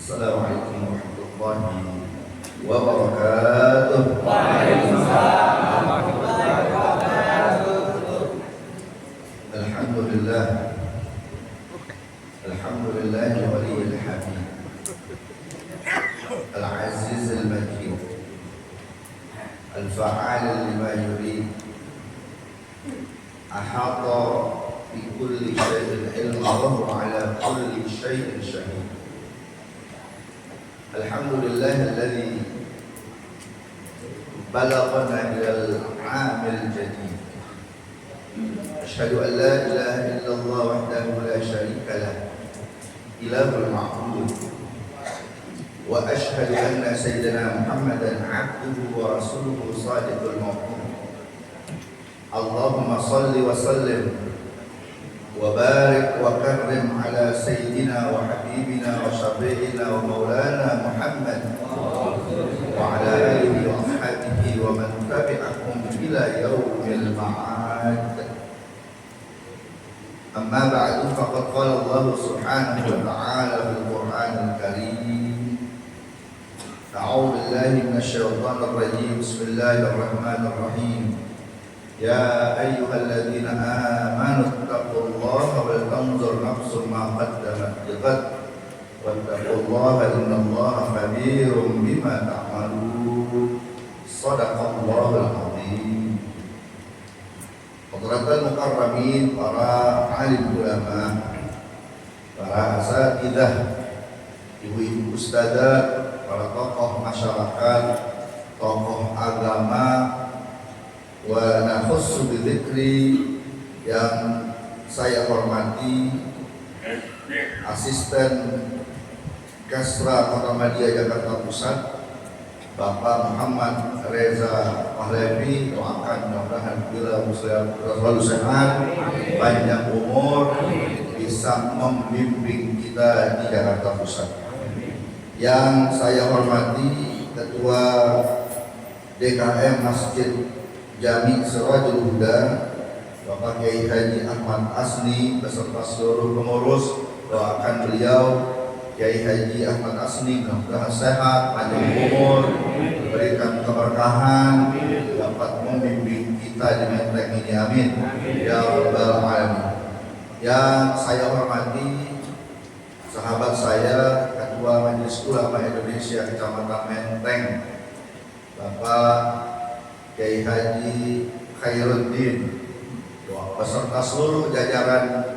Assalamualaikum warahmatullahi wabarakatuh. Waalaikumsalam warahmatullahi wabarakatuh. Alhamdulillah. Alhamdulillah waliyil hamid. Al-aziz al-majid. Al-fa'al lima yurid. Ahata bi kulli syai'in ilma wa huwa ala kulli syai'in syahid. Alhamdulillah alladhi balaghana ilal 'amil jadid. Asyhadu an la ilaha illallah wahdahu la syarika lah, ilahul ma'bud. Wa asyhadu anna sayyidina Muhammadan 'abduhu wa rasuluhu shadiqul maw'ud. Allahumma salli wa sallim wa barik wa karrim ala sayyidina wa habibina wa syafi'ina wa maulana Muhammad wa ala alihi wa ashabihi wa man tabi'ahum ila yaumil ma'ad. Amma ba'du, faqad qala Allah subhanahu wa ta'ala fil Qur'anil Karim. A'udzu billahi minasy syaithanir rajim. Bismillahirrahmanirrahim. Ya ayyuhalladzina amanu taqullaha wal tanzur nafsum ma qaddamat lighad wattaqullaha innallaha khabirum bima ta'malun. Shadaqallahul azim. Hadratul mukarramin, para alim ulama, para asatidzah, ibu-ibu ustadzah, para tokoh masyarakat, tokoh agama, wa nakhussu bidzikri, yang saya hormati Asisten Kasra Kota Madia Jakarta Pusat, Bapak Muhammad Reza Pahlavi. Doakan mudah-mudahan bila muslim selalu sehat, panjang umur, bisa membimbing kita di Jakarta Pusat. Yang saya hormati Ketua DKM Masjid Jami Sirajul Huda, Bapak Kiai Haji Ahmad Asni beserta seluruh pengurus. Doakan beliau Kiai Haji Ahmad Asni mudah-mudahan sehat, panjang umur, diberikan keberkahan, dapat membimbing kita di menteng ini, amin ya rabbal alamin. Yang saya hormati sahabat saya, Ketua Majelis Ulama Indonesia Kecamatan Menteng, Bapak Kiai Haji Khairuddin, beserta seluruh jajaran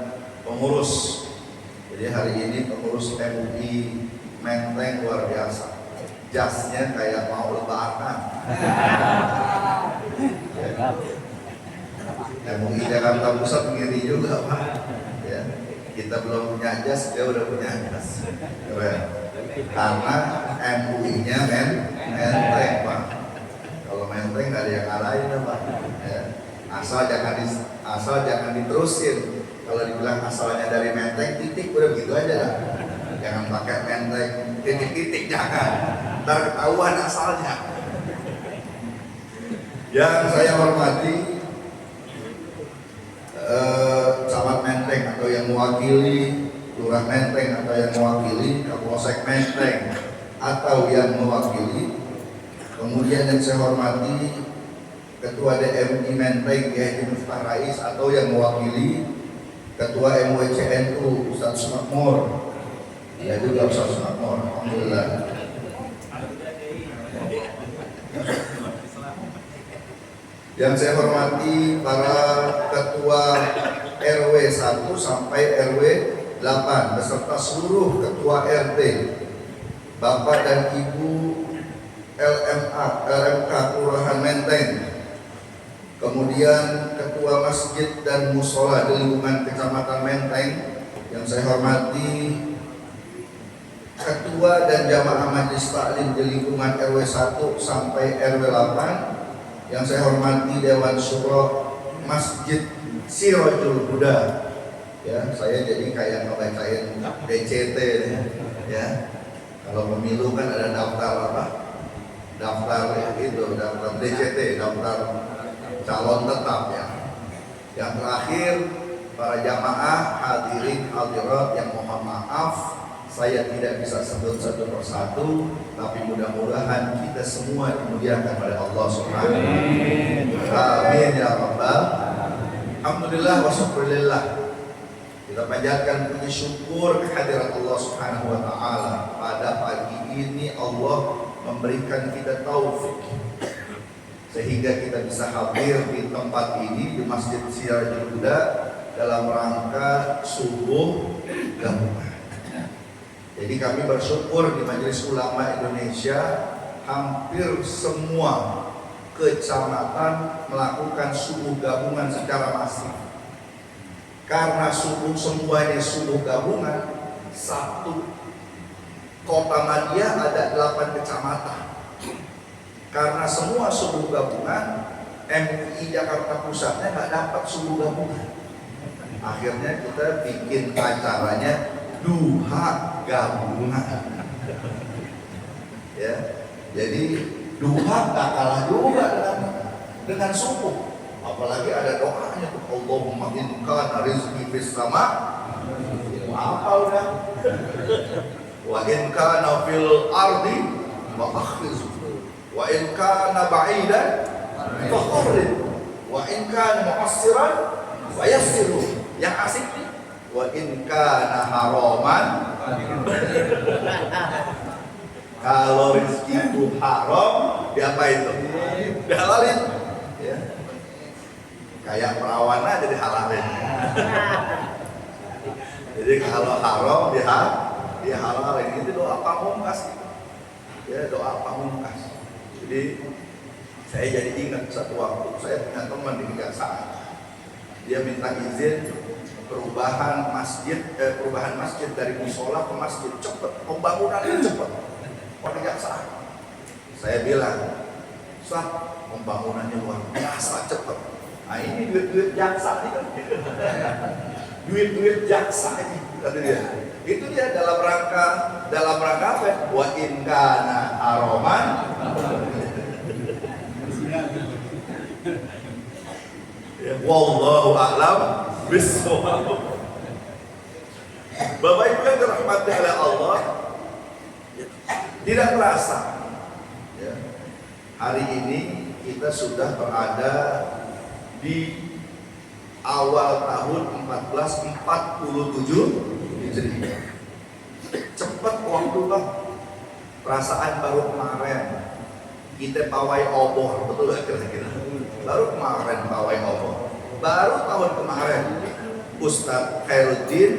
pengurus. Jadi hari ini pengurus MUI Menteng luar biasa, jasnya kayak mau lebaran. MUI Jakarta Pusat ngiri juga, Pak. Ya, kita belum punya jas, dia udah punya jas. Keren. Karena MUI-nya Menteng, Pak. Kalau Menteng nggak ada yang ngalahin, Pak. Ya. Asal jangan diterusin. Kalau dibilang asalnya dari Menteng, titik udah begitu aja lah. Jangan pakai Menteng titik-titik, jangan. Ntar ketahuan asalnya. Yang saya hormati camat Menteng atau yang mewakili Lurah Menteng atau yang mewakili Kapolsek Menteng atau yang mewakili. Kemudian yang saya hormati Ketua DMI Menteng Kiai Miftah Rais atau yang mewakili Ketua MUI-CNU Ustaz Makmur. Ya juga Ustaz Makmur, alhamdulillah. Yang saya hormati para Ketua RW 1 sampai RW 8 beserta seluruh Ketua RT, Bapak dan Ibu LMK Kelurahan Menteng, kemudian Ketua Masjid dan Musola di lingkungan Kecamatan Menteng. Yang saya hormati Ketua dan Jamaah Majelis Taklim di lingkungan RW 1 sampai RW 8. Yang saya hormati Dewan Syuro Masjid Sirajul Huda. Ya, saya jadi kayak ngebacain DCT ya. Kalau pemilu kan ada daftar apa? Daftar itu, daftar DCT, daftar calon tetap ya. Yang terakhir, para jamaah hadirin hadirat yang mohon maaf saya tidak bisa sebut satu persatu, tapi mudah-mudahan kita semua dimuliakan oleh Allah Subhanahu wa taala. Amin ya rabbal. Alhamdulillah wa syukurillah. Kita panjatkan puji syukur kehadirat Allah Subhanahu wa taala. Pada pagi ini Allah memberikan kita taufik sehingga kita bisa hadir di tempat ini di Masjid Sirajul Huda dalam rangka subuh gabungan. Jadi kami bersyukur di Majelis Ulama Indonesia hampir semua kecamatan melakukan subuh gabungan secara masif. Karena semuanya subuh gabungan, satu kota Madia ada 8 kecamatan. Karena semua subuh gabungan, MUI Jakarta Pusatnya nggak dapat subuh gabungan. Akhirnya kita bikin acaranya duha gabungan. Ya, jadi duha tak kalah juga dengan subuh. Apalagi ada doanya tuh, Allahumma in kana rizqi fis sama. Apa udah? Wa in kana fil ardi wa akhriz. Wa in kana ba'idan fa qarrib. Wa in kana mu'assiran wa yassiru. Yang asik nih, wa in kana haraman. Kalau rezeki itu haram, diapain tuh? Dihalalin. Ya. Kayak perawan aja dihalalin. Jadi kalau haram dihalalin. Itu doa pamungkas. Ya, doa pamungkas. Jadi saya jadi ingat satu waktu saya punya teman di Kejaksaan. Dia minta izin perubahan masjid dari musola ke masjid cepet, pembangunannya cepet. Kejaksaan. Saya bilang, Ustaz, pembangunannya luar biasa cepet. Nah ini duit-duit jaksa nih kan. Duit-duit jaksa ini kata dia. Itu dia dalam rangka apa? Wa in kana haroman. Ya, wallahu a'lam bishawab. Bapak Ibu yang dirahmati oleh Allah, tidak terasa ya, hari ini kita sudah berada di awal tahun 1447 Hijriah. Cepat waktu lah. Perasaan baru kemarin kita pawai obor, betul gak kira-kira? Baru kemarin pawai obor. Baru tahun kemarin Ustadz Khairuddin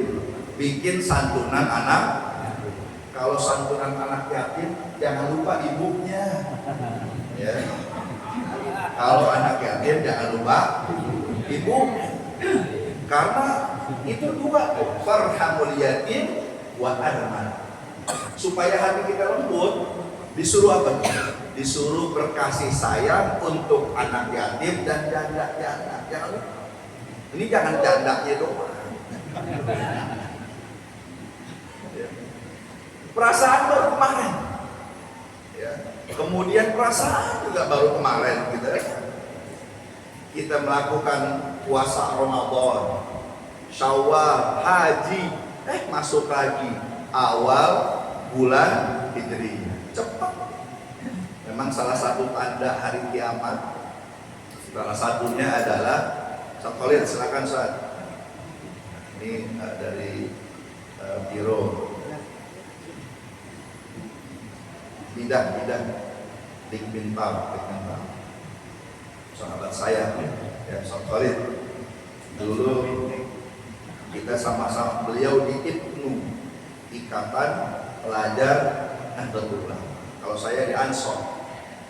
bikin santunan anak. Kalau santunan anak yatim jangan lupa ibunya. Ya. Kalau anak yatim jangan lupa ibu. Karena itu dua, farhamul yatim wa arman. Supaya hati kita lembut, disuruh apa? Disuruh berkasih sayang untuk anak yatim dan janda-janda. Jangan lupa. Ini jangan jandanya doang. Perasaan baru kemarin. Ya. Kemudian perasaan juga baru kemarin gitu. Kita melakukan puasa Ramadan, Syawal, haji, masuk lagi awal bulan Hijriah. Cepat. Memang salah satu tanda hari kiamat. Salah satunya adalah Khalid, silakan Ustaz. Ini dari biro bidang Dikbintar. Sahabat saya ya, Khalid. Dulu kita sama-sama, beliau di IPNU, Ikatan Pelajar Nahdlatul Ulama. Kalau saya di Ansor,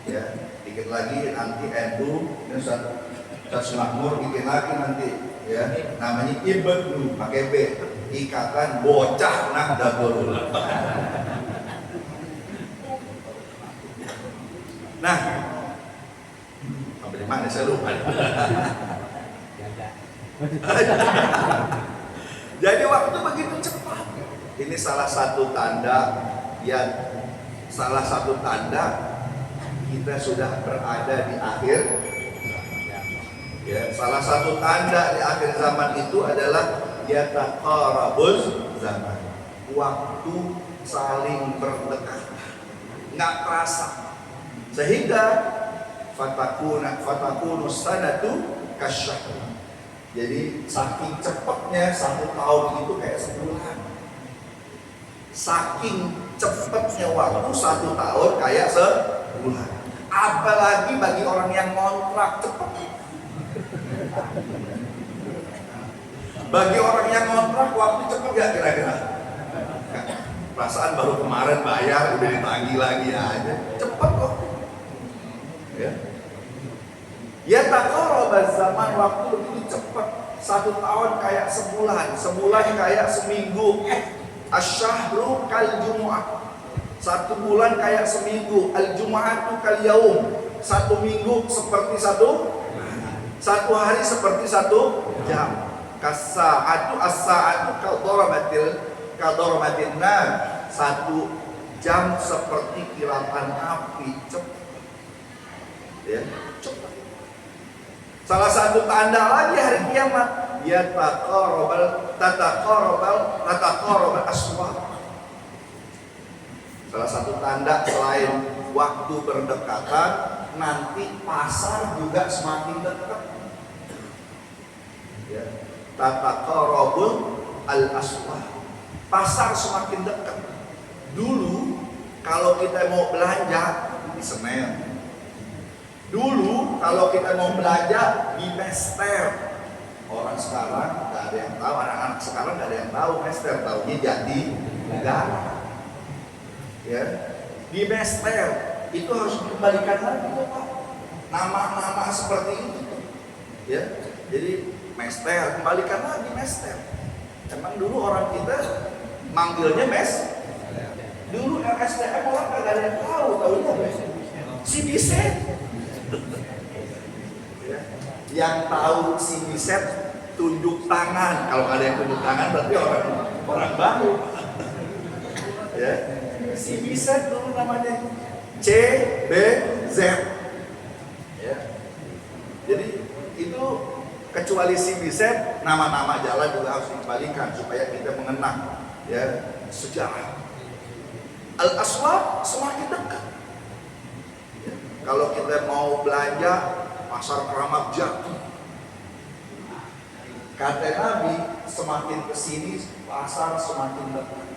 ya, dikit lagi nanti NU, ini Ustaz Makmur bikin lagi nanti, ya, namanya IPNU, pakai B, Ikatan Bocah Nahdlatul Ulama. Nah, sampai mana saya lupa. Jadi waktu begitu cepat. Ini salah satu tanda kita sudah berada di akhir. Ya, salah satu tanda di akhir zaman itu adalah yataqarabuz zaman. waktu saling berdekatan, nggak terasa, sehingga fatakunu sanatu kasyahr. Jadi saking cepatnya 1 tahun itu kayak sebulan. Saking cepatnya waktu 1 tahun kayak sebulan. Apalagi bagi orang yang ngontrak cepat. Bagi orang yang ngontrak waktu cepat gak kira-kira? Perasaan baru kemarin bayar udah ditagih lagi aja. Cepat kok. Ya taqarraba zaman, waktu begitu cepat. 1 tahun kayak sebulan, sebulan kayak seminggu. Asyahru kal jumu'ah. 1 bulan kayak seminggu. Al jumu'atu kal yaum. 1 minggu seperti 1 hari seperti 1 jam. Kasa'atu as-sa'atu kadoramatin nar. 1 jam seperti kilatan api. Cepat. Ya, cepat. Salah satu tanda lagi hari kiamat, ya tataqarrabal aswaq. Salah satu tanda selain waktu berdekatan, nanti pasar juga semakin dekat. Ya, tataqarrabul aswaq. Pasar semakin dekat. Dulu kalau kita mau belanja di Semen. Dulu kalau kita mau belanja di Mester. Orang sekarang nggak ada yang tahu, anak-anak sekarang nggak ada yang tahu Mester, taunya Jati Negara. Ya, di Mester itu harus dikembalikan lagi Pak. Nama-nama seperti itu. Ya, jadi Mester kembalikan lagi Mester. Emang dulu orang kita manggilnya Mes. Dulu RSTM orang nggak ada yang tahu, tahunya si Biset. Yang tahu si Biset tunjuk tangan. Kalau ada yang tunjuk tangan berarti orang baru. Ya, si Biset dulu namanya CBZ. Ya. Jadi itu kecuali si Biset, nama-nama jalan juga harus dikembalikan supaya kita mengenang ya sejarah. Al-aswaq semakin dekat. Ya. Kalau kita mau belanja pasar Keramat Jati, kata Nabi, semakin kesini pasar semakin dekat.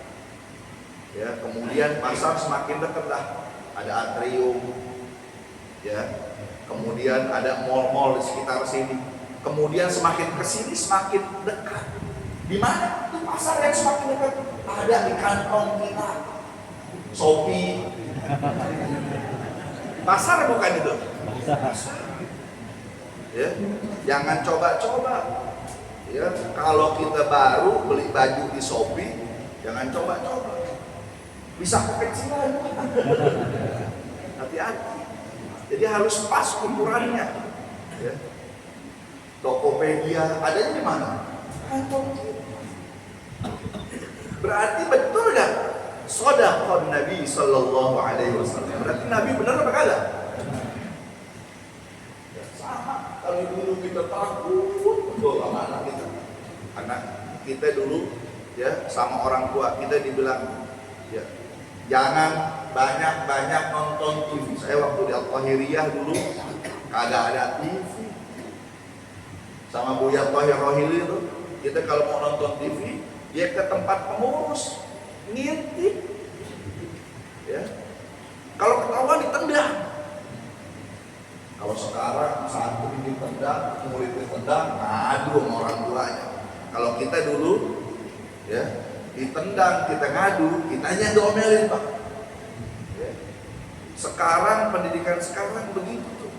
Ya, kemudian pasar semakin dekat dah. Ada atrium, ya. Kemudian ada mall-mall di sekitar sini. Kemudian semakin kesini semakin dekat. Di mana? Di pasar yang semakin dekat. Ada di kantong kita. Shopee. Pasar bukan itu? Pasar. Ya, jangan coba-coba. Ya, kalau kita baru beli baju di Shopee, jangan coba-coba. Bisa kekecilan. Hati-hati. Jadi harus pas ukurannya. Ya. Tokopedia adanya di mana? Kantong kita. Berarti betul gak? Shadaqan Nabi sallallahu alaihi wasallam. Berarti Nabi benar apa kagak? Ya, sama. Kalau dulu kita takut, betul mana kita? Karena kita dulu ya sama orang tua kita dibilang ya jangan banyak-banyak nonton TV. Saya waktu di Al-Qahiriyah dulu kagak ada TV. Sama Buya Tahir Rohili itu, kita kalau mau nonton TV, dia ke tempat pengurus, ngintip. Ya. Kalau ketahuan ditendang. Kalau sekarang satu ditendang, murid ditendang, ngadu sama orang tuanya. Kalau kita dulu, ya ditendang, kita ngadu, kitanya diomelin Pak. Ya. Sekarang pendidikan sekarang begitu tuh,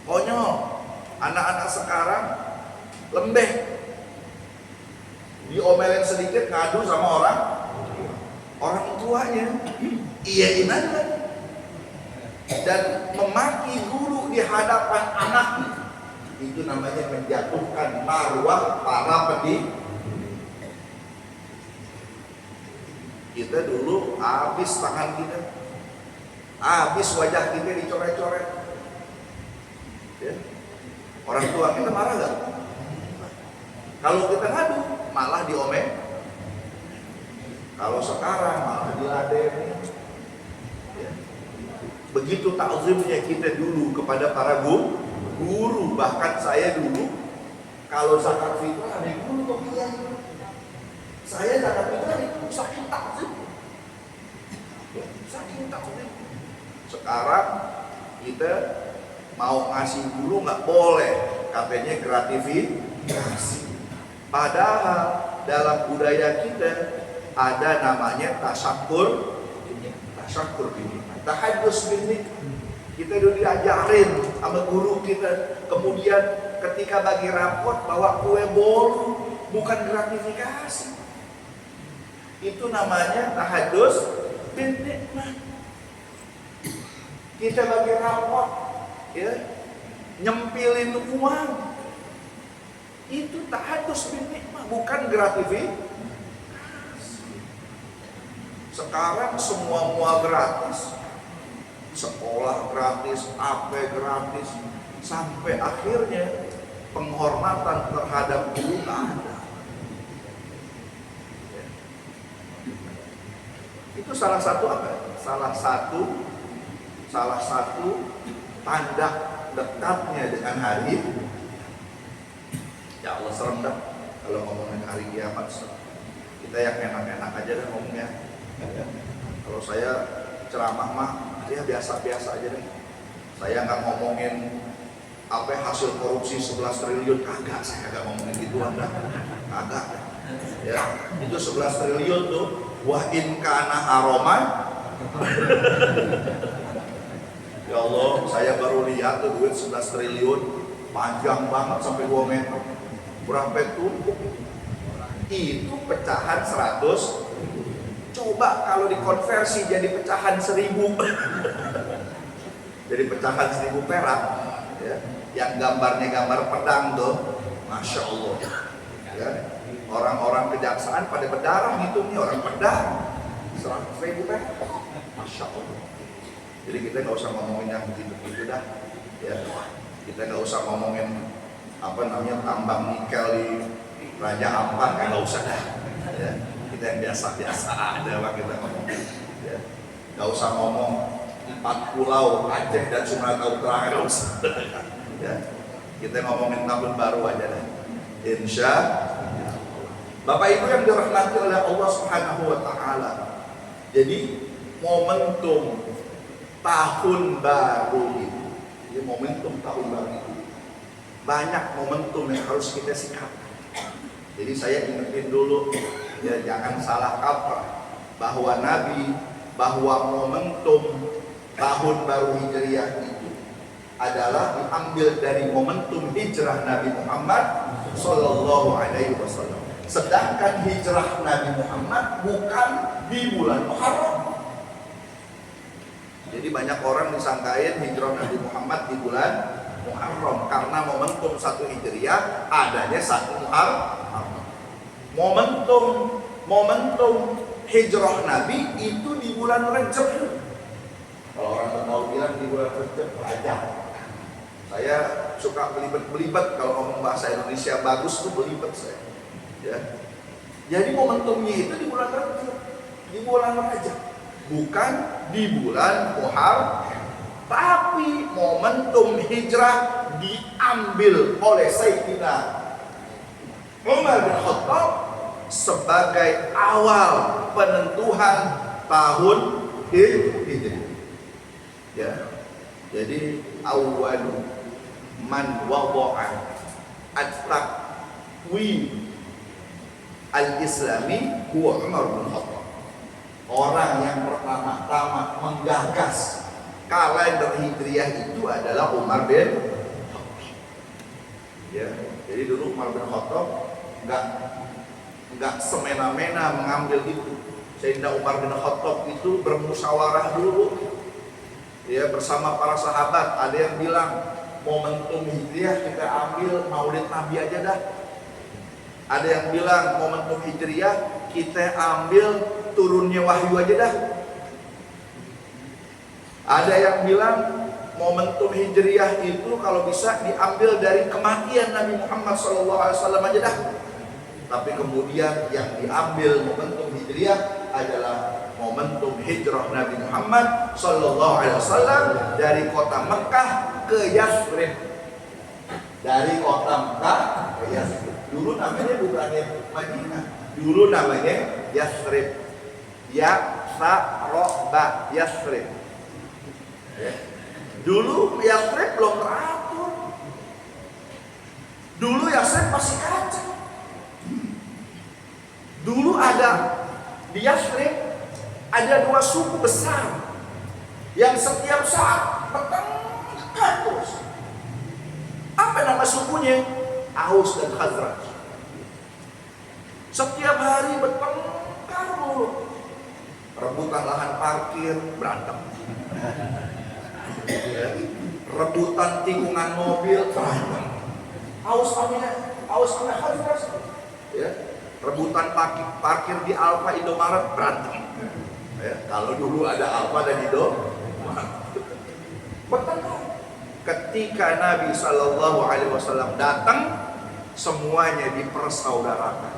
konyol. Anak-anak sekarang lembeh, diomelin sedikit ngadu sama orang tuanya, iyain aja, dan memaki guru di hadapan anaknya. Itu namanya menjatuhkan marwah para pendidik. Kita dulu habis tangan kita, habis wajah kita dicoret-coret. Ya. Orang tua kita marah gak? Kalau kita ngadu malah diomel. Kalau sekarang malah diladeni. Ya. Begitu takzimnya kita dulu kepada para guru. Bahkan saya dulu kalau zakat fitrah ada guru kok kiai. Saya zakat fitrah itu saking takzim. Saking takzim. Sekarang kita mau ngasih guru nggak boleh, katanya gratifikasi. Padahal dalam budaya kita ada namanya tasyakur ini, tahadus ini. Kita dulu diajarin sama guru kita. Kemudian ketika bagi rapot bawa kue bolu, bukan gratifikasi. Itu namanya tahadus bin nikmah. Kita bagi rapot, ya, nyempilin uang. Itu tahadus bin nikmah, bukan gratifikasi. Sekarang semua gratis, sekolah gratis, AP gratis, sampai akhirnya penghormatan terhadap guru nggak ada. Itu salah satu apa? Salah satu tanda dekatnya dengan hari. Ya Allah, serem dah kalau ngomongin hari kiamat. Kita yang enak-enak aja dah ngomongnya. Kalau saya ceramah mah ya biasa-biasa aja deh. Saya nggak ngomongin apa hasil korupsi 11 triliun, kagak. Saya nggak ngomongin gituan dah, kagak. Ya, itu 11 triliun tuh wa in kana haroman. Ya Allah, saya baru lihat tuh duit 11 triliun panjang banget sampai 2 meter. Berapa itu? Itu pecahan 100. Coba kalau dikonversi jadi pecahan 1000. Jadi pecahan 1000 perak, ya, yang gambarnya gambar pedang tuh, masya Allah. Ya, orang-orang kejaksaan pada berdarah ngitungnya, orang pedang 100.000 perak, masya Allah. Jadi kita nggak usah ngomongin yang begitu-begitu dah, ya. Kita nggak usah ngomongin apa namanya tambang nikel di Raja Ampat, nggak usah dah, ya. Kita yang biasa-biasa ada lah kita ngomong, ya. Nggak usah ngomong 4 pulau Aceh dan Sumatera Utara, nggak usah, ya. Kita ngomongin tahun baru aja deh, insya Allah. Bapak Ibu yang dirahmati oleh Allah Subhanahu Wa Taala. Jadi momentum tahun baru itu, jadi momentum tahun baru itu banyak momentum yang harus kita sikapi. Jadi saya ingetin dulu, ya, jangan salah kaprah bahwa momentum tahun baru Hijriah itu adalah diambil dari momentum hijrah Nabi Muhammad Sallallahu Alaihi Wasallam. Sedangkan hijrah Nabi Muhammad bukan di bulan Muharram. Jadi banyak orang disangkain hijrah Nabi Muhammad di bulan Muharram karena momentum 1 Hijriah adanya 1 Muharram. Momentum hijrah Nabi itu di bulan Rajab. Kalau orang mau bilang di bulan Rajab, Rajab. Saya suka belibet kalau ngomong bahasa Indonesia bagus tuh belibet saya. Ya. Jadi momentumnya itu di bulan Rajab, di bulan Rajab, bukan di bulan Muharram. Tapi momentum hijrah diambil oleh Sayyidina Umar bin Khattab sebagai awal penentuan tahun Hijriah. Ya. Jadi awwalu man wada'a at-taqwim al-islami huwa Umar bin Khattab. Orang yang pertama-tama menggagas kalender Hijriah itu adalah Umar bin Khattab. Ya, jadi dulu Umar bin Khattab enggak semena-mena mengambil itu. Sayyidina Umar bin Khattab itu bermusyawarah dulu, ya, bersama para sahabat. Ada yang bilang momentum Hijriah kita ambil Maulid Nabi aja dah. Ada yang bilang momentum Hijriah kita ambil turunnya wahyu aja dah. Ada yang bilang momentum Hijriah itu kalau bisa diambil dari kematian Nabi Muhammad SAW aja dah. Tapi kemudian yang diambil momentum Hijriah adalah momentum hijrah Nabi Muhammad Sallallahu Alaihi Wasallam dari kota Mekah ke Yathrib. Dari kota Mekah ke Yathrib. Dulu namanya bukan Madinah, dulu namanya Yathrib. Ya-sa-ro-ba, Yathrib. Dulu Yathrib belum teratur. Dulu Yathrib masih kacau. Dulu ada di Yathrib ada 2 suku besar yang setiap saat bertengkar terus. Apa nama sukunya? Aus dan Khazraj. Setiap hari bertengkar mulu. Rebutan lahan parkir, berantem. Rebutan tikungan mobil, berantem. Aus sama Khazraj. Ya. Rebutan parkir di Alfa Indomaret, berantem. Ya, kalau dulu ada Alfa dan Indomaret, bertengkar. Ketika Nabi Sallallahu Alaihi Wasallam datang, semuanya dipersaudarakan.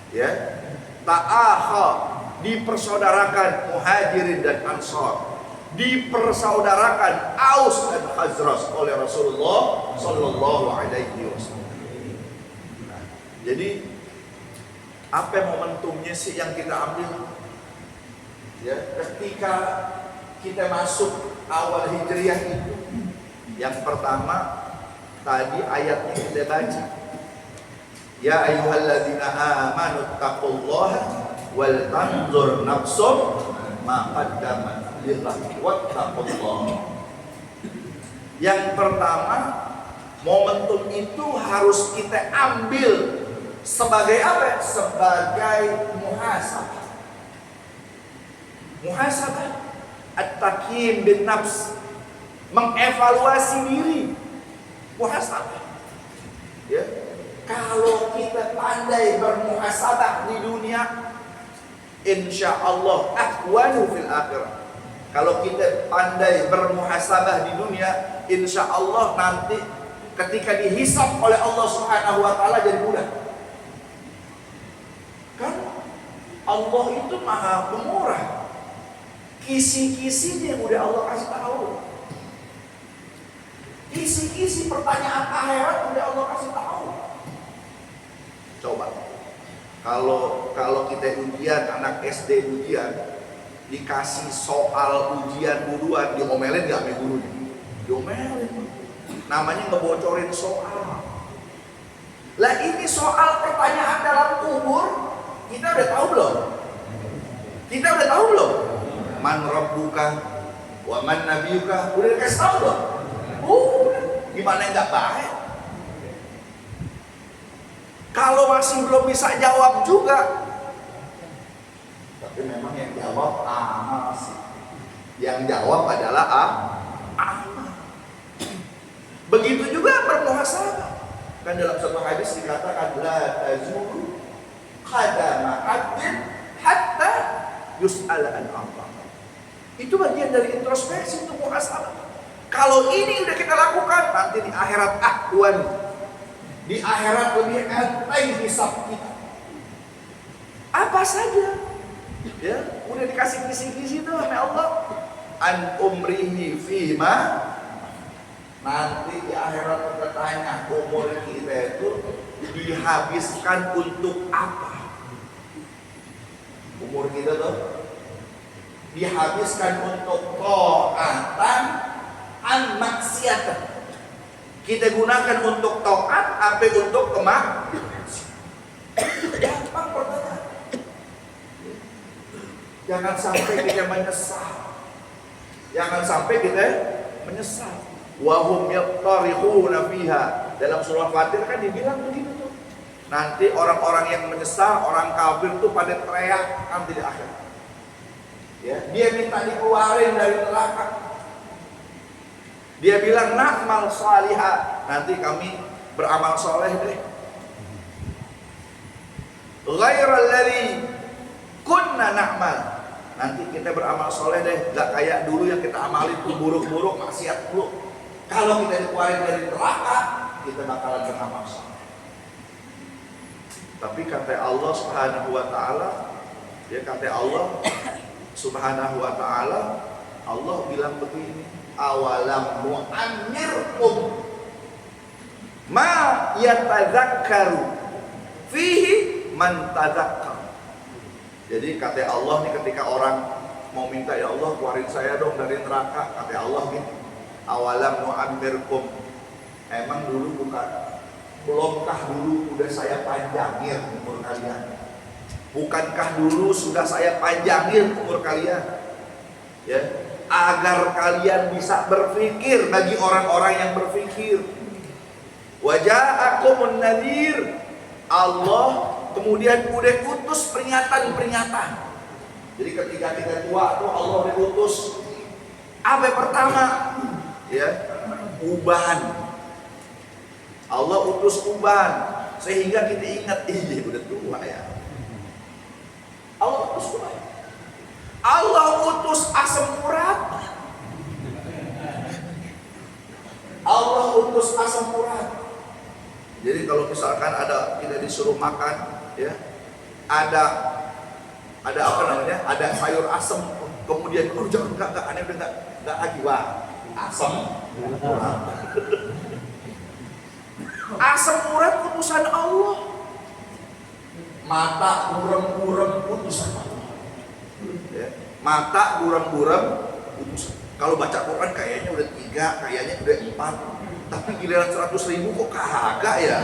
Ya, ta'akha, dipersaudarakan Muhajirin dan Ansar, dipersaudarakan Aus dan Khazraj oleh Rasulullah Sallallahu Alaihi Wasallam. Nah, jadi apa momentumnya sih yang kita ambil? Ya, ketika kita masuk awal hijriah itu, yang pertama tadi ayatnya kita baca. Ya ayyuhalladzina amanu taqullaha wal tanzur nafsum ma qaddamat lillahi wattaqullah. Yang pertama, momentum itu harus kita ambil sebagai apa? Sebagai muhasabah. Muhasabah at-taqyim bin nafs, mengevaluasi diri. Muhasabah. Ya. Kalau kita pandai bermuhasabah di dunia, insya Allah ahwanu fil akhirah. Kalau kita pandai bermuhasabah di dunia, insya Allah nanti ketika dihisab oleh Allah Subhanahu wa taala jadi mudah. Kan Allah itu maha pemurah. Kisi-kisinya udah Allah kasih tahu. Kisi-kisi pertanyaan akhirat udah Allah kasih tahu. Coba kalau kita ujian, anak SD ujian, dikasih soal ujian duluan, diomelin gak sama gurunya? Diomelin. Namanya ngebocorin soal. Lah ini soal pertanyaan dalam kubur, kita udah tahu belum? Kita udah tahu belum? Man rabbuka wa man nabiyuka, udah dikasih tahu belum? Gimana yang gak baik? Kalau masih belum bisa jawab juga, tapi memang yang jawab amal sih. Yang jawab adalah amal. Begitu juga bermuhasabah. Kan dalam satu hadis dikatakan la tazulu qadama 'abdin hatta yus'ala an Allah. Itu bagian dari introspeksi untuk muhasabah. Kalau ini udah kita lakukan, nanti di akhirat ahwan. Di akhirat lebih enteng hisab kita. Apa saja, ya, udah dikasih kisi-kisi tuh sama Allah. An umrihi fima. Nanti di akhirat kita tanya, umur kita itu dihabiskan untuk apa? Umur kita tuh dihabiskan untuk ta'atan an maksiatan. Kita gunakan untuk taat, apa untuk kemaksiatan? Gampang pertanyaan. Jangan sampai kita menyesal. Jangan sampai kita menyesal. Wa hum yattarikhuna fiha. Dalam surah Fatir kan dibilang begitu tuh. Nanti orang-orang yang menyesal, orang kafir tuh pada teriak nanti di akhir. Ya, dia minta dikeluarin dari neraka. Dia bilang na'mal salihah, nanti kami beramal soleh deh. Ghairal ladzi kunna na'mal, nanti kita beramal soleh deh, gak kayak dulu yang kita amali itu buruk-buruk, maksiat dulu. Kalau kita dikeluarin dari neraka, kita bakalan beramal soleh. Tapi kata Allah Subhanahu wa taala, Ya kata Allah Subhanahu wa ta'ala, Allah bilang begini, awalam nu'ammirkum ma yatadzakkaru fihi man tadzakkar. Jadi kata Allah nih, ketika orang mau minta, ya Allah keluarin saya dong dari neraka, kata Allah gitu, awalam nu'ammirkum, emang dulu belumkah dulu udah saya panjangin umur kalian? Bukankah dulu sudah saya panjangin umur kalian? Ya, agar kalian bisa berpikir, bagi orang-orang yang berpikir. Waja'akumun nadhir, Allah kemudian udah utus peringatan-peringatan. Jadi ketika kita tua tuh Allah udah utus apa pertama? Ya, ubahan. Allah utus ubahan sehingga kita ingat, iya udah tua ya. Allah utus ubahan. Allah utus asam urat. Allah utus asam urat. Jadi kalau misalkan ada kita disuruh makan, ya, ada apa namanya? Ada sayur asam, kemudian jangan enggak aneh udah enggak lagi, wah asam urat. Asam urat utusan Allah. Mata buram-buram utusan Allah. Ya, mata buram-buram utusan. Kalau baca Quran kayaknya udah 3, kayaknya udah 4, tapi giliran 100.000 kok kagak ya.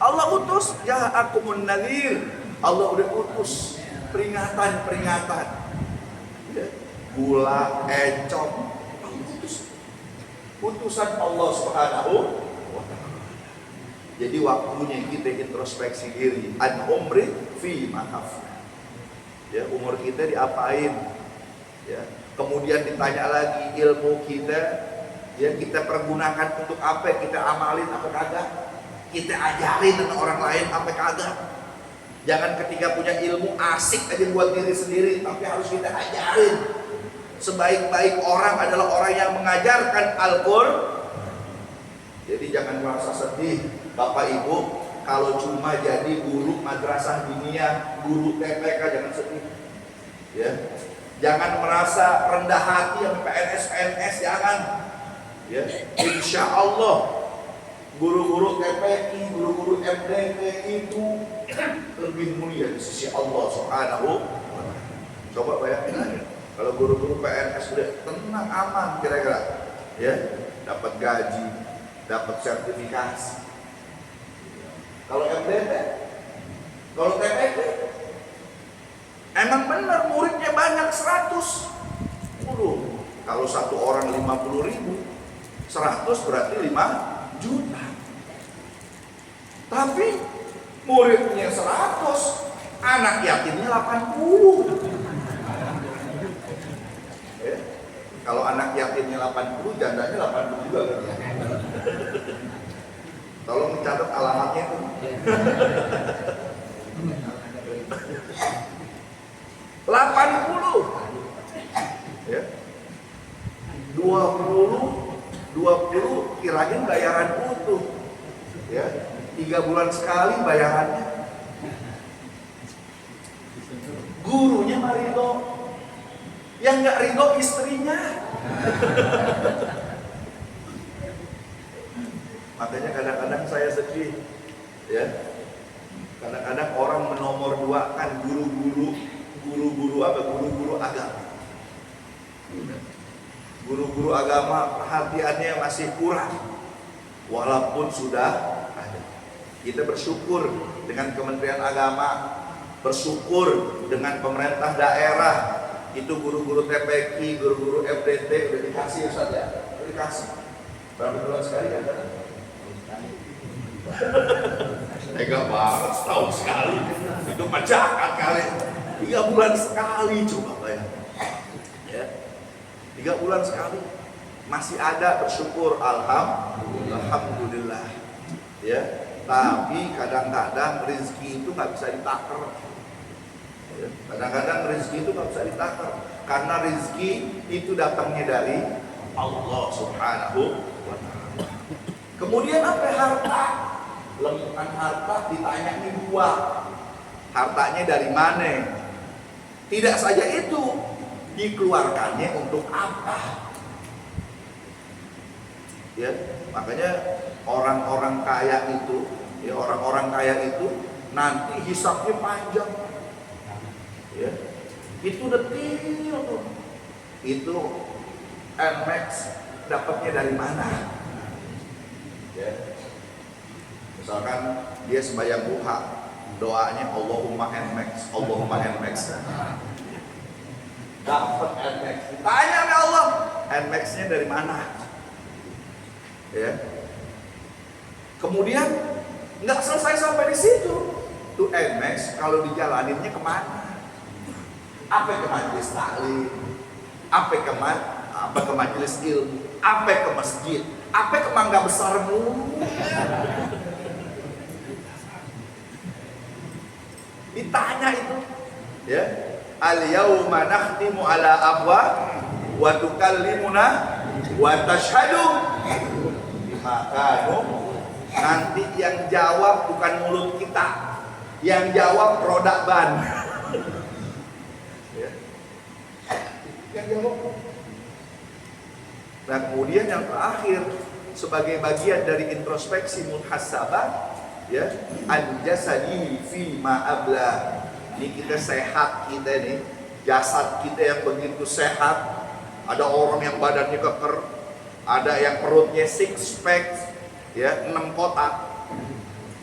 Allah utus ja'akumun nadhir. Allah udah utus peringatan-peringatan. Ya, gula, encok, utusan Allah Subhanahu wa ta'ala. Jadi waktunya kita introspeksi diri, an umri fi ma'afna. Ya, umur kita diapain? Ya, kemudian ditanya lagi ilmu kita, ya kita pergunakan untuk apa? Kita amalin apa kagak? Kita ajarin dengan orang lain apa kagak? Jangan ketika punya ilmu asik aja buat diri sendiri, tapi harus kita ajarin. Sebaik-baik orang adalah orang yang mengajarkan Al-Qur'an. Jadi jangan merasa sedih Bapak Ibu kalau cuma jadi guru madrasah diniyah, guru TPK, jangan sedih. Ya. Jangan merasa rendah hati yang PNS, jangan. Ya. Insya Allah guru-guru TPI, guru-guru MDT itu lebih mulia di sisi Allah Subhanahu wa ta'ala. Coba bayangin aja. Kalau guru-guru PNS udah tenang, aman kira-kira, ya, dapat gaji, dapat sertifikasi. Kalau MDT, kalau TPK, emang benar muridnya banyak 100. Kalau satu orang 50.000, 100 berarti 5 juta. Tapi muridnya 100, anak yatimnya 80. Kalau anak yatimnya 80, jandanya 80 juga kan ya. Tolong dicatat alamatnya itu. 80. Ya. 20 kirain bayaran utuh. Ya. 3 bulan sekali bayarannya. Gurunya mah ridho. Yang nggak ridho istrinya. Makanya kadang-kadang saya sedih, ya. Kadang-kadang orang menomorduakan guru-guru agama. Guru-guru agama perhatiannya masih kurang, walaupun sudah ada. Kita bersyukur dengan Kementerian Agama, bersyukur dengan pemerintah daerah. Itu guru-guru TPQ, guru-guru FDT udah dikasih Ustaz ya, udah dikasih. Berapa bulan sekali kan? Tega banget, setahun sekali. Itu pacakan kali. 3 bulan sekali coba bayangin. Ya. 3 bulan sekali. Masih ada, bersyukur, alhamdulillah. Ya. Tapi kadang-kadang rezeki itu nggak bisa ditakar. Kadang-kadang rezeki itu nggak bisa ditakar, karena rezeki itu datangnya dari Allah Subhanahu wa ta'ala. Kemudian apa? Harta. Lempengan harta ditanya ini dua. Hartanya dari mana? Tidak saja itu, dikeluarkannya untuk apa? Ya, makanya orang-orang kaya itu, ya orang-orang kaya itu nanti hisabnya panjang. Ya, itu detil tuh. Itu NMAX dapatnya dari mana? Ya. Misalkan dia sembahyang duha, doanya Allahumma NMAX, Allahumma NMAX. Dapat NMAX. Ditanya sama Allah, NMAX-nya dari mana? Ya. Kemudian nggak selesai sampai di situ. Tuh NMAX kalau dijalaninnya kemana? Apa ke majelis taklim? Apa ke majelis ilmu? Apa ke masjid? Apa ke mangga besarmu? Ditanya itu, ya. Al-yauma nakhtimu ala afwa wa tukallimuna wa tashhadu bima kanu. Nanti yang jawab bukan mulut kita, yang jawab roda ban. Ya. Yang jawab. Nah, kemudian yang terakhir sebagai bagian dari introspeksi muhasabah, ya, an-jasadi fi ma abla. Ini kita sehat, kita nih jasad kita yang begitu sehat. Ada orang yang badannya keker, ada yang perutnya six pack, ya 6 kotak.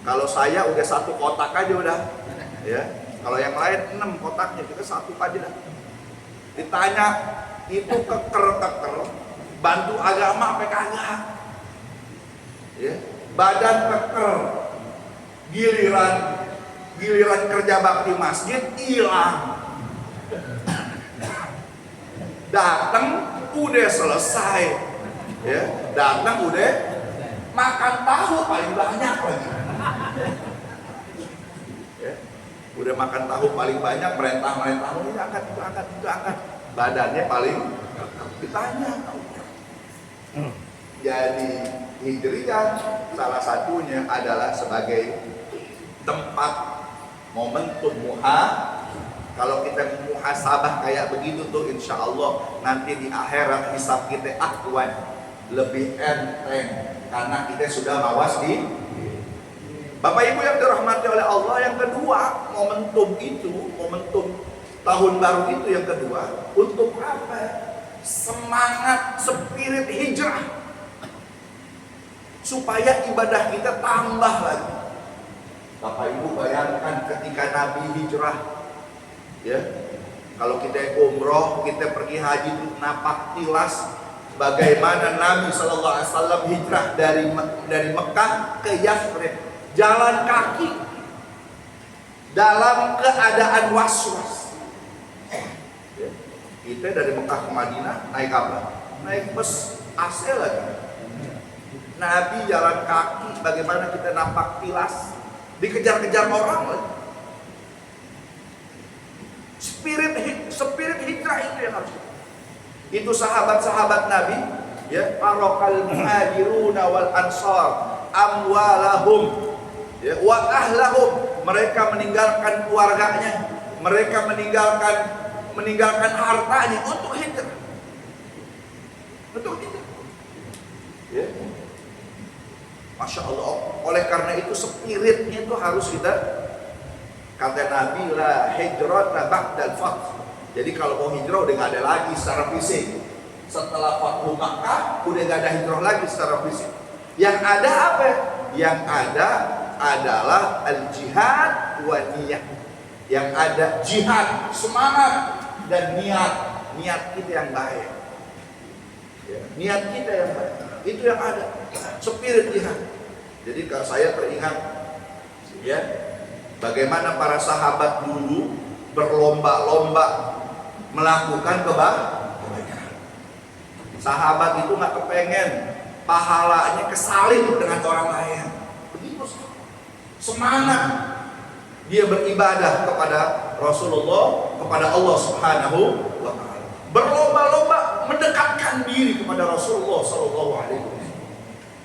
Kalau saya udah 1 kotak aja udah, ya. Kalau yang lain 6 kotaknya, kita 1 aja. Ditanya itu keker, bantu agama apa kagak? Ya, badan keker, giliran kerja bakti masjid hilang. Datang udah selesai, ya, datang udah makan tahu paling banyak lagi. Ya, udah makan tahu paling banyak, merentah ini angkat, itu angkat. Badannya paling ditanya. Jadi hijriyah salah satunya adalah sebagai tempat momentum kalau kita muhasabah kayak begitu tuh, insya Allah nanti di akhirat hisab kita akuan lebih enteng karena kita sudah mawas di. Bapak Ibu yang dirahmati oleh Allah, yang kedua momentum itu, momentum tahun baru itu yang kedua untuk apa? Semangat spirit hijrah supaya ibadah kita tambah lagi. Bapak Ibu bayangkan ketika Nabi hijrah, ya, kalau kita umroh, kita pergi haji itu napak tilas bagaimana Nabi SAW hijrah dari Mekah ke Yathrib, jalan kaki dalam keadaan was-was. Ya, kita dari Mekah ke Madinah naik apa? Naik bus AC lagi. Nabi jalan kaki, bagaimana kita napak tilas, dikejar-kejar orang lagi. Spirit hijrah itu yang harus. Itu sahabat-sahabat Nabi, ya, faraqal muhajiruna wal ansar amwalahum, ya, wa ahlahum. Mereka meninggalkan keluarganya, mereka meninggalkan hartanya untuk hijrah. Untuk hijrah. Ya. Masya Allah. Oleh karena itu spiritnya itu harus kita, kata Nabi, la hijrata ba'dal fath. Jadi kalau mau hijrah udah gak ada lagi secara fisik. Setelah Fathu Makkah udah gak ada hijrah lagi secara fisik. Yang ada apa? Yang ada adalah al-jihad wa niyah. Yang ada jihad, semangat, dan niat kita yang baik. Ya, niat kita yang baik. Itu yang ada. Spirit jihad. Jadi kalau saya teringat, ya, bagaimana para sahabat dulu berlomba-lomba melakukan kebaikan. Sahabat itu nggak kepengen pahalanya kesalin dengan orang lain. Begitu semangat dia beribadah kepada Rasulullah, kepada Allah Subhanahu wa Ta'ala. Berlomba-lomba mendekatkan diri kepada Rasulullah Sallallahu Alaihi Wasallam.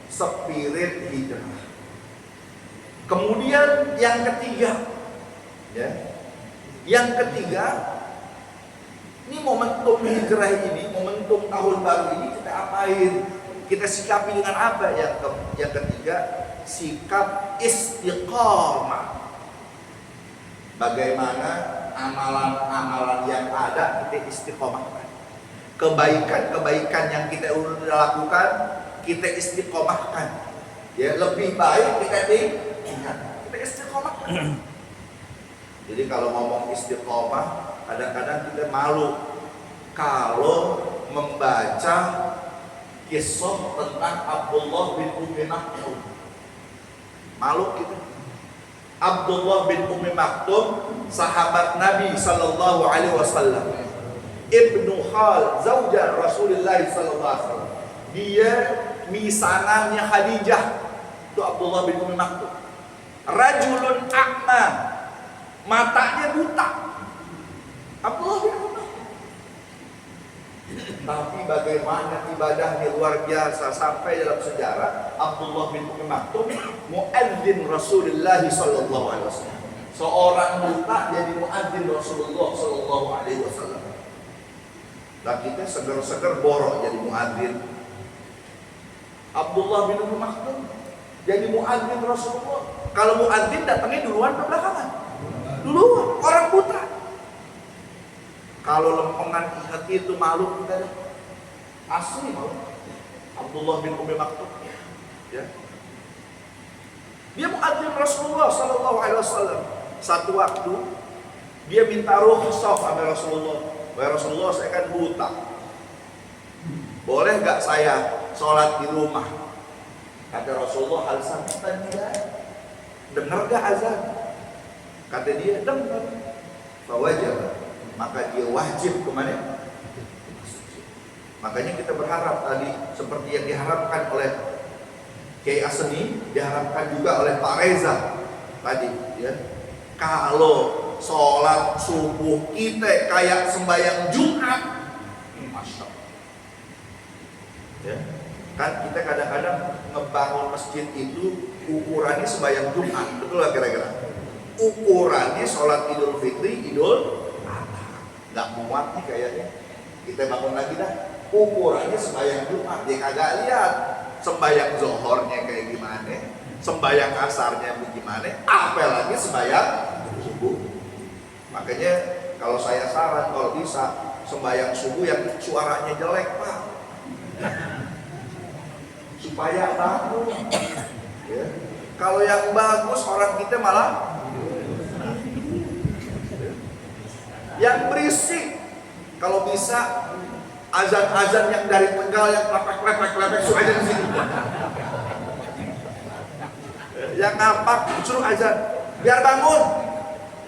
Spirit hijrah. Kemudian yang ketiga, ya, yang ketiga, ini momentum hijrah ini, momentum tahun baru ini kita apain? Kita sikapi dengan apa? Yang ketiga, sikap istiqamah. Bagaimana amalan-amalan yang ada kita istiqomahkan. Kebaikan-kebaikan yang kita udah lakukan, kita istiqomahkan. Ya, lebih baik kita istiqomahkan. Jadi kalau ngomong istiqomah, kadang-kadang kita malu kalau membaca kisah tentang Abdullah bin Ummi Maktum. Malu kita. Abdullah bin Ummi Maktum, sahabat Nabi sallallahu alaihi wasallam, ibnu Khal, zauja Rasulullah sallallahu alaihi wasallam. Dia misanannya Khadijah. Itu Abdullah bin Ummi Maktum. Rajulun a'ma, matanya buta. Abdullah bin Ummi Maktum. Tapi bagaimana ibadahnya luar biasa, sampai dalam sejarah Abdullah bin Ummi Maktum muadzin Rasulullah sallallahu alaihi wasallam. Seorang buta jadi muadzin Rasulullah sallallahu alaihi wasallam. Lah kita seger-seger borok jadi muadzin. Abdullah bin Ummi Maktum jadi muadzin Rasulullah. Kalau muadzin datangnya duluan atau belakangan? Duluan, orang buta. Kalau lempengan ingat itu malu kita deh. Asli malu. Abdullah bin Ummi Maktum, ya. Dia muadzin Rasulullah sallallahu alaihi wasallam. Satu waktu dia minta rukhsah sama Rasulullah. Wahai Rasulullah, saya kan buta. Boleh nggak saya sholat di rumah? Kata Rasulullah, hal sampai tidak. Dengar gak azan? Kata dia, dengar. Fawajib. Maka dia wajib kemana? Makanya kita berharap tadi seperti yang diharapkan oleh Kiai Asni, diharapkan juga oleh Pak Reza tadi, ya. Kalau sholat subuh kita kayak sembahyang Jumat, Masya Allah. Ya. Kan kita kadang-kadang ngebangun masjid itu ukurannya sembahyang Jumat, betul lah kira-kira. Ukurannya sholat Idul Fitri, Idul nggak muat nih kayaknya. Kita bangun lagi dah. Ukurannya sembahyang Jumat, dia kagak lihat sembahyang zohornya kayak gimana, sembahyang asarnya bagaimana, apalagi sembahyang subuh. Makanya kalau saya saran kalau bisa sembahyang subuh yang suaranya jelek, Pak, supaya bangun. Ya. Kalau yang bagus orang kita malah yang berisik. Kalau bisa azan-azan yang dari Tegal yang lepek-lepek suruh azan di sini. Yang ngapak suruh azan biar bangun.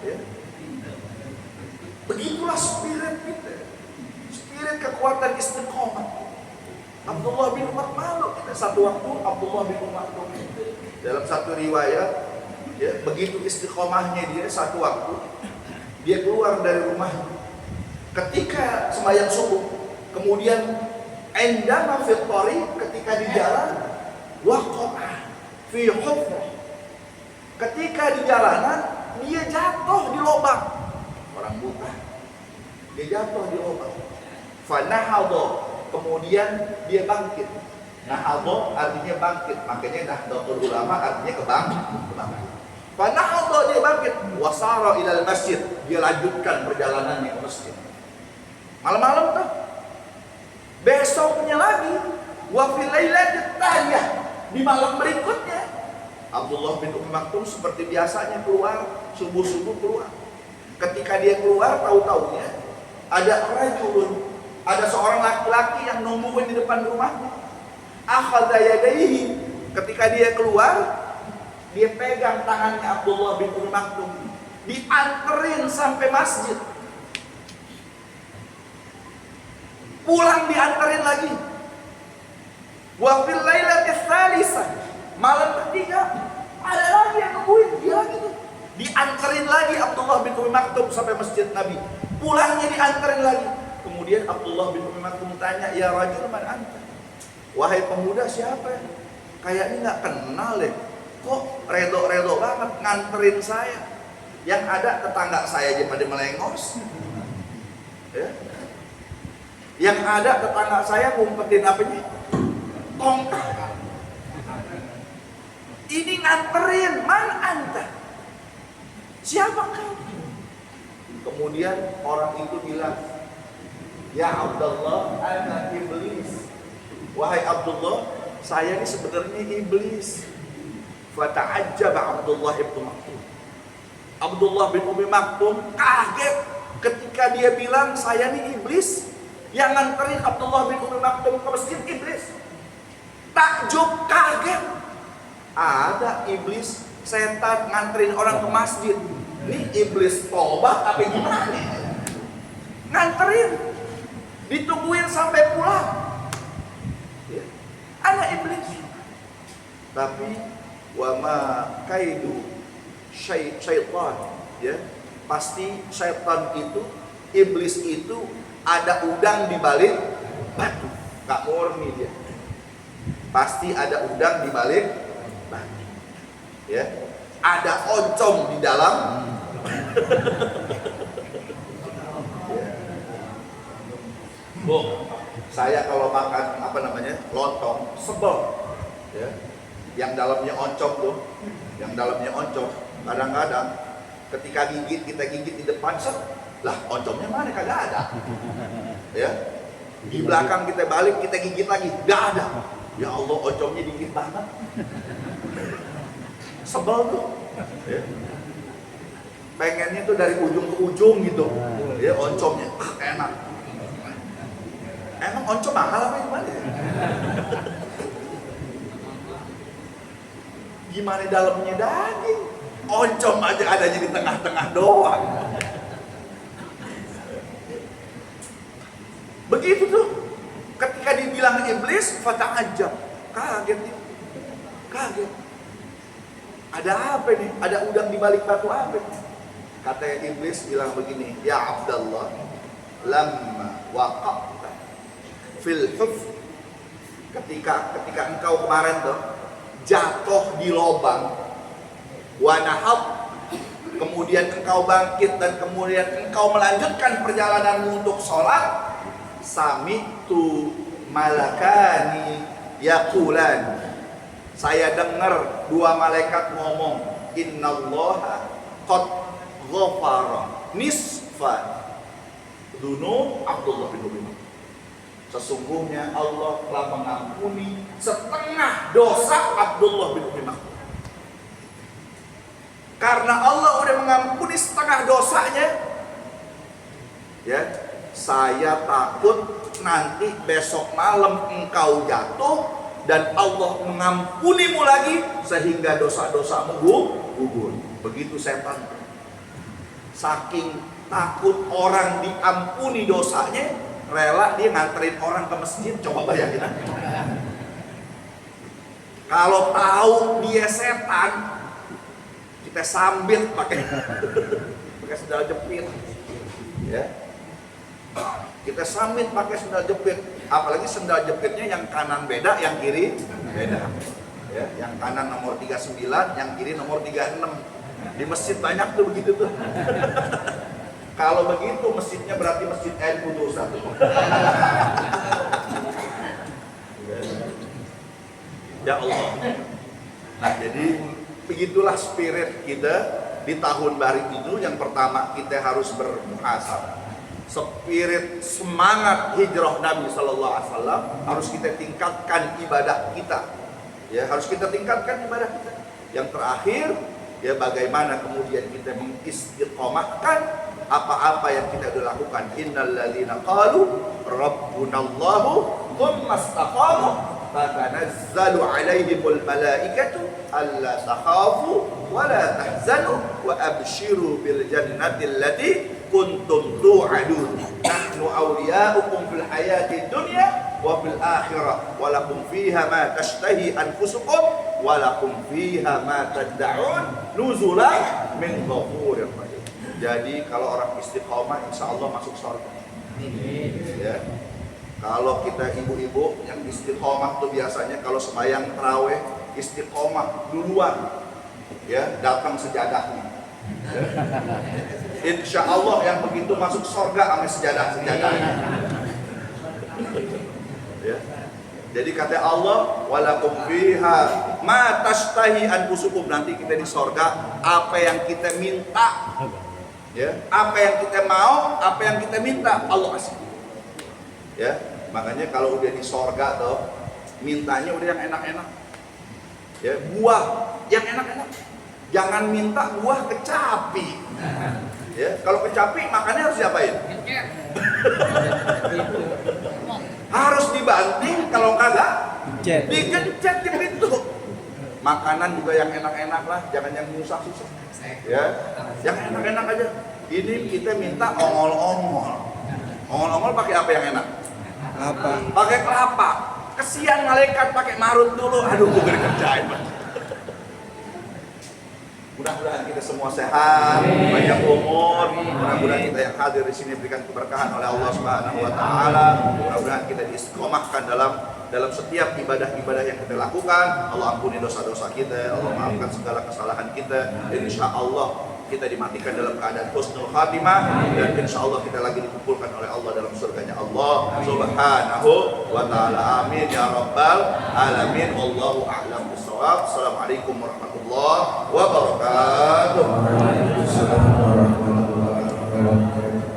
Ya. Begitulah spirit kita. Spirit kekuatan istiqomah. Abdullah bin Umar malu kita satu waktu. Abdullah bin Umar dalam satu riwayat, ya, begitu istiqomahnya dia satu waktu, dia keluar dari rumah ketika sembahyang subuh, kemudian endama fil thari, ketika di jalan, waqa'a fi hufrah, ketika di jalanan dia jatuh di lubang. Orang buta, dia jatuh di lubang. Fanahadha, kemudian dia bangkit. Nahadha artinya bangkit, makanya Nahdlatul Ulama artinya kebangkitan. Fanahadha, dia bangkit, wasara ilal masjid, dia lanjutkan perjalanannya ke masjid. Malam-malam tuh. Besoknya lagi, wa fil lailatit thaliyah, di malam berikutnya, Abdullah bin Ummi Maktum seperti biasanya keluar, subuh-subuh keluar. Ketika dia keluar, tahu-taunya ada rajulun, ada seorang laki-laki yang nungguin di depan rumahnya. Akhadha yadayhi, ketika dia keluar, dia pegang tangannya Abdullah bin Ummi Maktum, dianterin sampai masjid. Pulang dianterin lagi. Wa fil lailatis tsalisah, malam ketiga ada lagi yang nungguin dia lagi tuh. Dianterin lagi Abdullah bin Ummi Maktum sampai masjid Nabi. Pulangnya dianterin lagi. Kemudian Abdullah bin Ummi Maktum tanya, "Ya rajul man anta?" Wahai pemuda, siapa? Kayaknya nggak kenal deh. kok redo-redo banget nganterin saya. Yang ada tetangga saya aja pada melengos. Ya. Yang ada tetangga saya ngumpetin apanya? Tongkat. Ini nganterin, mana anta? Siapa kau? Kemudian orang itu bilang, ya Abdullah, ana iblis. Wahai Abdullah, saya ini sebenarnya iblis. Fata'ajjab Abdullah ibn Maktum. Abdullah bin Umi Maktum kaget ketika dia bilang saya ini iblis. Yang nganterin Abdullah bin Umi Maktum ke masjid iblis. Takjub, kaget. Ada iblis, setan nganterin orang ke masjid. Ini iblis tobat apa gimana? Nganterin, ditungguin sampai pulang. Ya. Anak iblis. Tapi wama kaidu syaitan, ya. Pasti syaitan itu, iblis itu ada udang di balik batu. Gak murni dia. Pasti ada udang di balik batu. Ya. Ada oncom di dalam. Ya. Bu, saya kalau makan lontong sebel. Ya. Yang dalamnya oncom tuh, yang dalamnya oncom. Kadang-kadang ketika kita gigit di depan, lah oncomnya mana, kagak ada. Ya, di belakang kita balik, kita gigit lagi, nggak ada. Ya Allah, oncomnya dikit banget. Sebel tuh. Ya. Pengennya tuh dari ujung ke ujung gitu. Ya, oncomnya enak. Emang oncom mahal apa gimana? Gimana dalamnya daging? Oncom aja adanya di tengah-tengah doang. Begitu tuh. Ketika dibilang iblis, fata'ajab. Kaget dia. Kaget. Ada apa nih? Ada udang di balik batu apa? Kata iblis bilang begini, ya Abdullah, lamma waqa'ta fil huf. Ketika engkau kemarin tuh jatuh di lubang, wanahab, kemudian engkau bangkit dan kemudian engkau melanjutkan perjalananmu untuk sholat, sami'tu malakani yaqulan, saya dengar dua malaikat ngomong, innallaha qad ghafara nisfa dzunub Abdullah bin Umi Maktum. Sesungguhnya Allah telah mengampuni setengah dosa Abdullah bin Umi Maktum. Karena Allah udah mengampuni setengah dosanya, ya, saya takut nanti besok malam engkau jatuh dan Allah mengampunimu lagi sehingga dosa-dosamu gugur. Begitu setan. Saking takut orang diampuni dosanya, rela dia nganterin orang ke masjid. Coba bayangin. Kalau tahu dia setan, kita sambit pakai sendal jepit, ya. Kita sambit pakai sendal jepit. Apalagi sendal jepitnya yang kanan beda, yang kiri beda. Ya, yang kanan nomor 39, yang kiri nomor 36. Di masjid banyak tuh begitu tuh. Kalau begitu masjidnya berarti masjid NU tuh satu. Ya Allah. Nah, jadi begitulah spirit kita di tahun baru itu. Yang pertama kita harus bermuhasabah. Spirit semangat hijrah Nabi Sallallahu Alaihi Wasallam harus kita tingkatkan ibadah kita. Ya, harus kita tingkatkan ibadah kita. Yang terakhir, ya bagaimana kemudian kita mengistiqomahkan apa-apa yang kita sudah lakukan. Innal ladzina qalu rabbunallahu tsumma istaqamu tatanazzalu alaihimul malaikatu alla takhafu wa la tahzanu wa abshiru bil jannati allati kuntum tu'adun. Nahnu awliya'ukum fil hayati dunya wa fil akhirah wa lakum fiha ma tashtahi anfusukum wa lakum fiha ma tad'un nuzulan min ghafurir rahim. Jadi kalau orang istiqomah insyaallah masuk surga. Ya. Kalau kita ibu-ibu yang istiqomah tuh biasanya kalau sembahyang tarawih istiqomah duluan, ya datang sejadahnya. Ya. Insya Allah yang begitu masuk surga sama sejadah-sejadahnya. Ya. Jadi kata Allah, walakum fiha ma tashtahi anfusukum, nanti kita di surga apa yang kita minta. Ya, apa yang kita mau, apa yang kita minta Allah kasih. Ya, makanya kalau udah di surga tuh mintanya udah yang enak-enak. Ya, buah yang enak-enak. Jangan minta buah kecapi. Ya, kalau kecapi makannya harus diapain? Harus dibanting, kalau kagak dikencet di pintu. Makanan juga yang enak-enak lah, jangan yang susah-susah. Ya, yang enak-enak aja. Ini kita minta ongol-ongol. Ongol-ongol pakai apa yang enak? Apa? Pakai kelapa. Kesian malaikat pakai marut dulu. Aduh, gue kerjain. Mudah-mudahan kita semua sehat, banyak umur. Mudah-mudahan kita yang hadir di sini diberikan keberkahan oleh Allah Subhanahu wa taala. Mudah-mudahan kita diistiqomahkan dalam setiap ibadah-ibadah yang kita lakukan. Allah ampuni dosa-dosa kita, Allah maafkan segala kesalahan kita. Insya Allah kita dimatikan dalam keadaan husnul khatimah, dan insya Allah kita lagi dikumpulkan oleh Allah dalam surganya Allah Subhanahu wa taala. Amin ya rabbal alamin. Wallahu a'lam bishawab. Assalamualaikum warahmatullahi wabarakatuh. Waalaikumsalam warahmatullahi wabarakatuh.